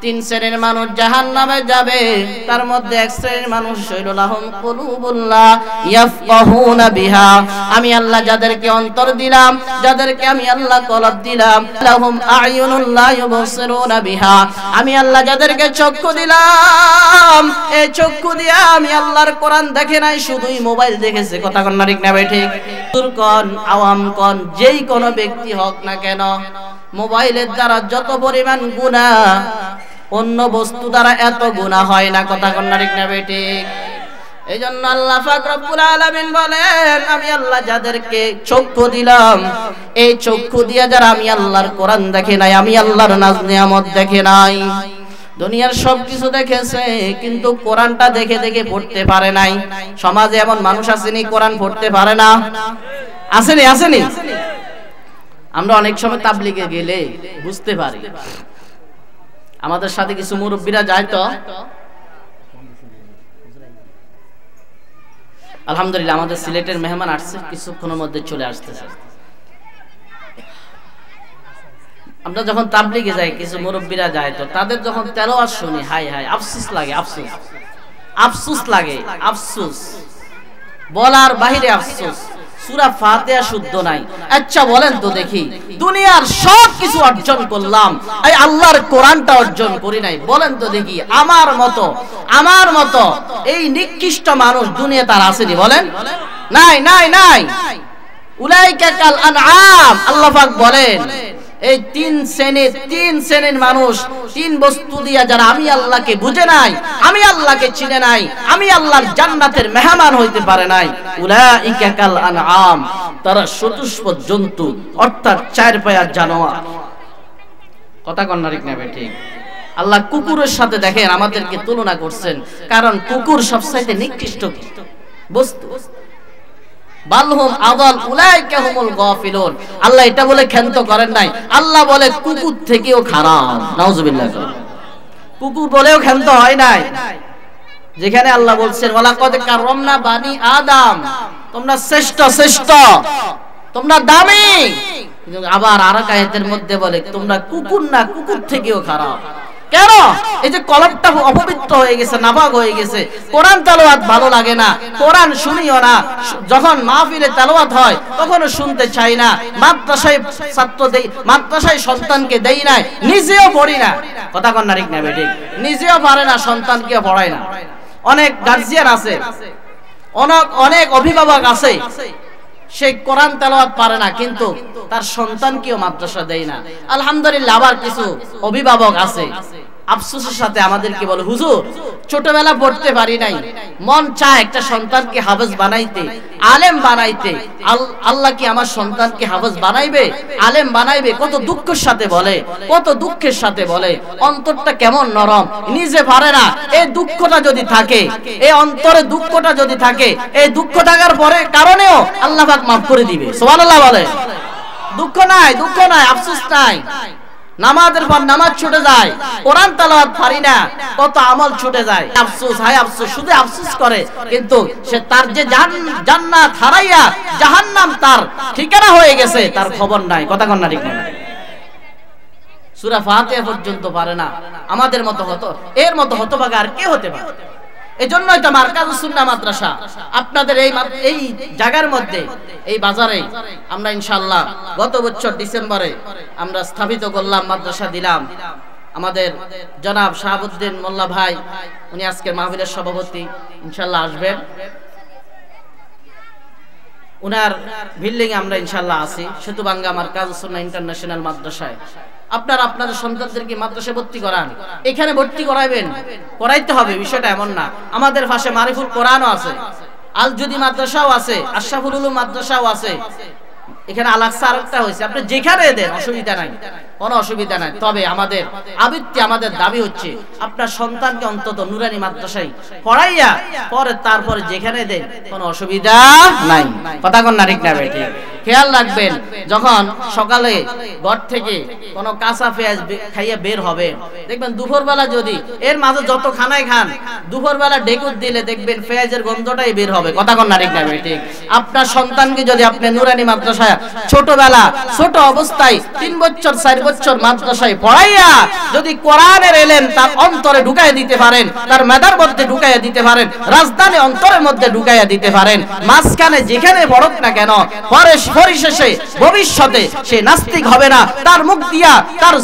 তিন শ্রেণীর মানুষ জাহান্নামে যাবে, তার মধ্যে এক শ্রেণীর মানুষ হইল লাহুম কুলুবুল্লাহ ইয়াফকাহুনা বিহা, আমি আল্লাহ যাদেরকে অন্তর দিলাম, যাদেরকে আমি আল্লাহ কলব দিলাম, লাহুম আয়ুনুল্লাহ ইউবসিরুনা বিহা, আমি আল্লাহ যাদেরকে চক্ষু দিলাম, এই চক্ষু দিয়া আমি আল্লাহর কোরআন দেখে নাই, শুধুই মোবাইল দেখেছে। কথা কন না ঠিক না বেঠিক? তুরকন আওয়াম কন যেই কোন ব্যক্তি হোক না কেন, মোবাইলের দ্বারা যত পরিমাণ গুনাহ অন্য বস্তু দ্বারা এত গুনাহ হয় না। কথা কন না ঠিক না বেঠিক? এইজন্য আল্লাহ পাক রব্বুল আলামিন বলেন আমি আল্লাহ যাদেরকে চক্ষু দিলাম, এই চক্ষু দিয়ে যারা আমি আল্লাহর কোরআন দেখে নাই, আমি আল্লাহর নাজ নিয়ামত দেখে নাই, দুনিয়ার সবকিছু দেখেছে কিন্তু কোরআনটা দেখে দেখে পড়তে পারে নাই। সমাজে এমন মানুষ আসেনি কোরআন পড়তে পারে না? আসেনি? আসেনি? আমরা অনেক সময় তাবলীগে গেলে বুঝতে পারি, আমাদের সাথে কিছু মুরব্বীরা যায় তো, আলহামদুলিল্লাহ আমাদের সিলেটের মেহমান আসছে, কিছুক্ষণের মধ্যে চলে আসতেছে। আমরা যখন তাবলীগে যাই কিছু মুরব্বীরা যায় তো, তাদের যখন তেলাওয়াত শুনি হাই হাই আফসোস লাগে, আফসোস আফসোস লাগে, আফসোস বলার বাহিরে আফসোস। সূরা ফাতিহা শুদ্ধ নাই। আচ্ছা বলেন তো দেখি, দুনিয়ার সব কিছু অর্জন করলাম, এই আল্লাহর কোরআনটা অর্জন করি নাই, বলেন তো দেখি আমার মতো এই নিকৃষ্ট মানুষ দুনিয়া তার আসেনি? বলেন নাই নাই নাই। উলাইকা কাল আনআম, আল্লাহ পাক বলেন এই তিন শ্রেণীর মানুষ, তিন বস্তু দিয়া যারা আমি আল্লাহকে বুঝে নাই, আমি আল্লাহকে চিনে নাই, আমি আল্লাহর জান্নাতের মেহমান হইতে পারে নাই। উলাইকা কাল আনআম, তারা চতুষ্পদ জন্তু, অর্থাৎ চার পায়ের জানোয়ার। কথা কন না ঠিক না ঠিক? আল্লাহ কুকুরের সাথে দেখেন আমাদেরকে তুলনা করছেন, কারণ কুকুর সবচাইতে নিকৃষ্ট বস্তু। বালহুম আদাল উলাইকা হুমুল গাফিলুন, আল্লাহ এটা বলে ক্ষান্ত করেন নাই, আল্লাহ বলে কুকুর থেকেও খারাপ। নাউজুবিল্লাহ, কুকুর বলেও ক্ষান্ত হয় নাই। যেখানে আল্লাহ বলছেন ওয়ালাকাদ কাররামনা বানি আদম, তোমরা শ্রেষ্ঠ, তোমরা দামি, আবার আরেক আয়াতের মধ্যে বলে তোমরা কুকুর না, কুকুর থেকেও খারাপ। কেন? এই যে কলবটা অপবিত্র হয়ে গেছে, নাপাক হয়ে গেছে, কোরআন তেলাওয়াত ভালো লাগে না, কোরআন শুনিও না, যখন মাহফিলে তেলাওয়াত হয় তখনও শুনতে চাই না, মাদ্রাসায় ছাত্র দেই, মাদ্রাসায় সন্তানকে দেই না, নিজেও পড়ি না। কথা কন না ঠিক না বেঠিক? নিজেও পারে না, সন্তানকে পড়ায় না। অনেক গার্জিয়ান আছে, অনেক অভিভাবক আছে, সে কোরআন তেলাওয়াত পারে না কিন্তু তার সন্তানকেও মাদ্রাসা দেয় না। আলহামদুলিল্লাহ, আবার কিছু অভিভাবক আছে আফসোসের সাথে আমাদেরকে বলে হুজুর ছোটবেলা পড়তে পারি নাই, মন চায় একটা সন্তানকে হাফেজ বানাইতে, আলেম বানাইতে, আল্লাহ কি আমার সন্তানকে হাফেজ বানাইবে, আলেম বানাইবে? কত দুঃখের সাথে বলে, কত দুঃখের সাথে বলে, অন্তরটা কেমন নরম, নিজে পারে না। এই দুঃখটা যদি থাকে, এই অন্তরে দুঃখটা যদি থাকে, এই দুঃখ থাকার পরে কারণেও আল্লাহ পাক মাফ করে দিবে। সুবহানাল্লাহ বলে। দুঃখ নাই, আফসোস নাই, নামাজের পর নামাজ ছুটে যায়, কোরআন তেলাওয়াত পারি না, কত আমল ছুটে যায়, আফসোস, হায় আফসোস, শুধু আফসোস করে, কিন্তু সে তার যে জান্নাত হারাইয়া জাহান্নাম তার ঠিকানা হয়ে গেছে তার খবর নাই। কথা কন না ঠিক না? সূরা ফাতিহা পর্যন্ত পারে না, আমাদের মতো এর মতো হতভাগা আর কে হতে পারে? এজন্যই তো মারকাজুস সুন্নাহ মাদ্রাসা আপনাদের এই জায়গার মধ্যে, এই বাজারে আমরা ইনশাআল্লাহ গত বছর ডিসেম্বরে আমরা স্থাপিত করলাম, মাদ্রাসা দিলাম। আমাদের জনাব শাহাবুদ্দিন মোল্লা ভাই, উনি আজকের মাহফিলের সভাপতি, ইনশাআল্লাহ আসবেন। উনার বিল্ডিং আমরা ইনশাআল্লাহ আছি সেতুবাঙ্গা মার্কাজুস সুন্নাহ ইন্টারন্যাশনাল মাদ্রাসায়। আপনারা আপনাদের সন্তানদেরকে মাদ্রাসায় ভর্তি করান, এখানে ভর্তি করাইবেন, করাইতে হবে, বিষয়টা এমন না। আমাদের পাশে মারিফুল কোরআনও আছে, আল জুদি মাদ্রাসাও আছে, আশরাফুল উলুম মাদ্রাসাও আছে, এখানে আল আকসা আরেকটা হয়েছে। আপনি যেখানে দেন অসুবিধা নাই, কোনো অসুবিধা নাই। তবে আমাদের আবৃত্তি, আমাদের দাবি হচ্ছে আপনার সন্তানকে অন্তত নুরানি মাদ্রাসায় পড়াইয়া পরে তারপরে যেখানে দেন কোনো অসুবিধা নাই। কথা কোন না ঠিক না ভাই? ঠিক। খেয়াল রাখবেন, যখন সকালে ঘর থেকে কোনো কাঁচা পেঁয়াজ খাইয়ে বের হবে, দেখবেন দুপুরবেলা যদি এর মাঝে যত খানায় খান, দুপুরবেলা ডেকুর দিলে দেখবেন পেঁয়াজের গন্ধটাই বের হবে। কথা কোন না ঠিক না ভাই? ঠিক। আপনার সন্তানকে যদি আপনি নুরানি মাদ্রাসায় ছোটবেলা, ছোট অবস্থায় 3 বছর 4 বছর মাদ্রাসায় পড়াইয়া যদি কোরআনের এলেম তার অন্তরে ঢুকাইয়া দিতে পারেন, তার মেধার মধ্যে ঢুকাইয়া দিতে পারেন, রাজধানী অন্তরের মধ্যে ঢুকাইয়া দিতে পারেন, মাঝখানে যেখানে পড়ুক না কেন পরিশেষে ভবিষ্যতে সে নাস্তিক হবে না। তার মুখ দিয়া, তার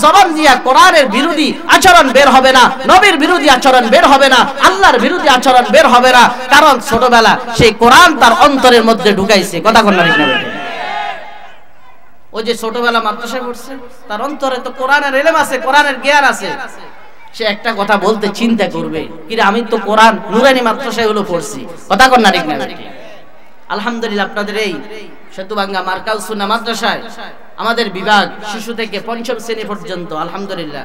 জবান দিয়া কোরআনের বিরোধী আচরণ বের হবে না, নবীর বিরোধী আচরণ বের হবে না, আল্লাহর বিরোধী আচরণ বের হবে না, কারণ ছোটবেলা সেই কোরআন তার অন্তরের মধ্যে ঢুকাইছে। কথা কোন না ঠিক না? ওই যে ছোটবেলা মাদ্রাসায় পড়ছে, তার অন্তরে তো কোরআনের ইলম আছে, কোরআনের জ্ঞান আছে। সে একটা কথা বলতে চিন্তা করবে, কি রে, আমি তো কোরআন নুরানি মাদ্রাসায় হলো পড়ছি। কথা কোন না ঠিক না? আলহামদুলিল্লাহ, আপনাদের এই সেতুবাঙ্গা মার্কাজুস সুন্নাহ মাদ্রাসায় আমাদের বিভাগ শিশু থেকে 5ম শ্রেণী পর্যন্ত আলহামদুলিল্লাহ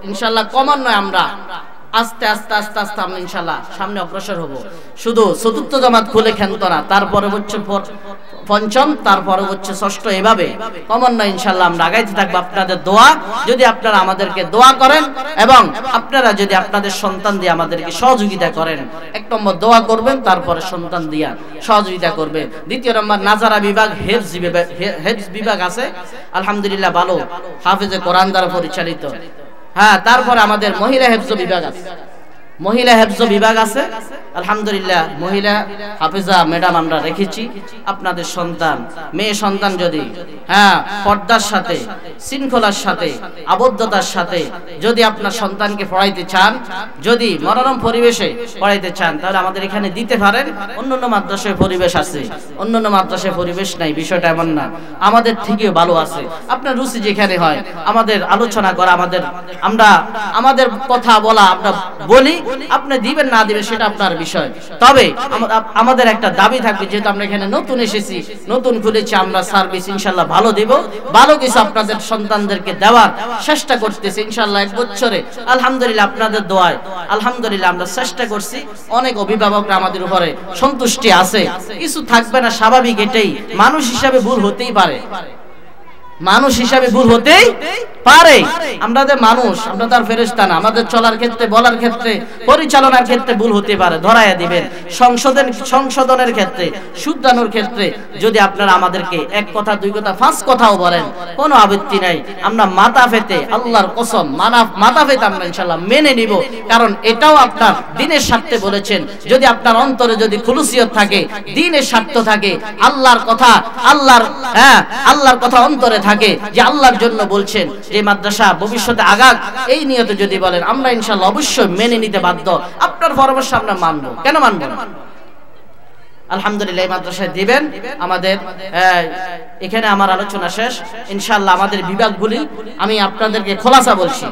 ইনশাআল্লাহ ক্রমান্বয়ে আমরা আস্তে আস্তে আস্তে আস্তে আমরা ইনশাআল্লাহ সামনে অগ্রসর হব। শুধু চতুর্থ জামাত খুলে ক্ষান্ত না, তারপরে হচ্ছে 5ম, তারপরে হচ্ছে 6ষ্ঠ, এভাবে ক্রমান্বয়ে ইনশাআল্লাহ আমরা আগাইতে থাকবো। আপনাদের দোয়া, যদি আপনারা আমাদেরকে দোয়া করেন এবং আপনারা যদি আপনাদের সন্তান দিয়ে আমাদেরকে সহযোগিতা করেন, 1 নম্বর দোয়া করবেন, তারপরে সন্তান দিয়া সহযোগিতা করবে। 2 নম্বর নাজারা বিভাগ, হেফজ বিভাগ আছে আলহামদুলিল্লাহ, ভালো হাফেজে কোরআন দ্বারা পরিচালিত। হ্যাঁ, তারপরে আমাদের মহিলা হেফজ বিভাগ আছে, মহিলা হেফজ বিভাগ আছে আলহামদুলিল্লাহ। মহিলা হাফেজা ম্যাডাম আমরা রেখেছি। আপনাদের সন্তান, মেয়ে সন্তান যদি পর্দার সাথে, শৃঙ্খলার সাথে, আবদ্ধতার সাথে যদি আপনার সন্তানকে পড়াইতে চান, যদি মনোরম পরিবেশে পড়াইতে চান, তাহলে আমাদের এখানে দিতে পারেন। অন্যান্য মাদ্রাসায় পরিবেশ আছে, অন্যান্য মাদ্রাসায় পরিবেশ নাই, বিষয়টা এমন না, আমাদের থেকেও ভালো আছে। আপনার রুচি যেখানে হয় আমাদের আলোচনা করা, আমাদের কথা বলা, আমরা বলি, আপনি দিবেন না দিবেন সেটা আপনার বিষয়। তবে আমাদের একটা দাবি থাকবে, যেহেতু আমরা এখানে নতুন এসেছি, নতুন খুলেছি, আমরা সার্ভিস ইনশাআল্লাহ ভালো দেব, ভালো কিছু আপনাদের সন্তানদেরকে দেওয়ার চেষ্টা করতেছি ইনশাআল্লাহ। 1 বছরে আলহামদুলিল্লাহ আপনাদের দোয়ায় আলহামদুলিল্লাহ আমরা চেষ্টা করছি। অনেক অভিভাবকরা আমাদের উপরে সন্তুষ্টি আছে, কিছু থাকবে না, স্বাভাবিক, এটাই মানুষ হিসাবে ভুল হতেই পারে, মানুষ হিসাবে ভুল হতেই পারে। আমরা যে মানুষ, আমরা তার ফেরেশতা না। আমাদের চলার ক্ষেত্রে, বলার ক্ষেত্রে, পরিচালনার ক্ষেত্রে ভুল হতে পারে, ধরাইয়া দিবেন। সংশোধনের ক্ষেত্রে, শুদ্ধানোর ক্ষেত্রে যদি আপনারা আমাদেরকে 1 কথা 2 কথা 5 কথাও বলেন, কোনো আপত্তি নাই। আমরা মাথা পেতে, আল্লাহর কসম মাথা পেতে আমরা ইনশাআল্লাহ মেনে নিব, কারণ এটাও আপনার দ্বীনের স্বার্থে বলেছেন। যদি আপনার অন্তরে যদি খুলুসিয়ত থাকে, দ্বীনের স্বার্থ থাকে, আল্লাহর কথা অন্তরে থাকে, যে আল্লাহর জন্য বলছেন যে মাদ্রাসা ভবিষ্যতে আগাক, এই নিয়তে যদি বলেন, আমরা ইনশাআল্লাহ অবশ্যই মেনে নিতে বাধ্য। আপনার পরামর্শ আমরা মানব, কেন মানব না? আলহামদুলিল্লাহ এই মাদ্রাসায় দিবেন। আমাদের এখানে আমার আলোচনা শেষ ইনশাআল্লাহ। আমাদের বিভাগগুলি আমি আপনাদেরকে খোলাসা বলছি।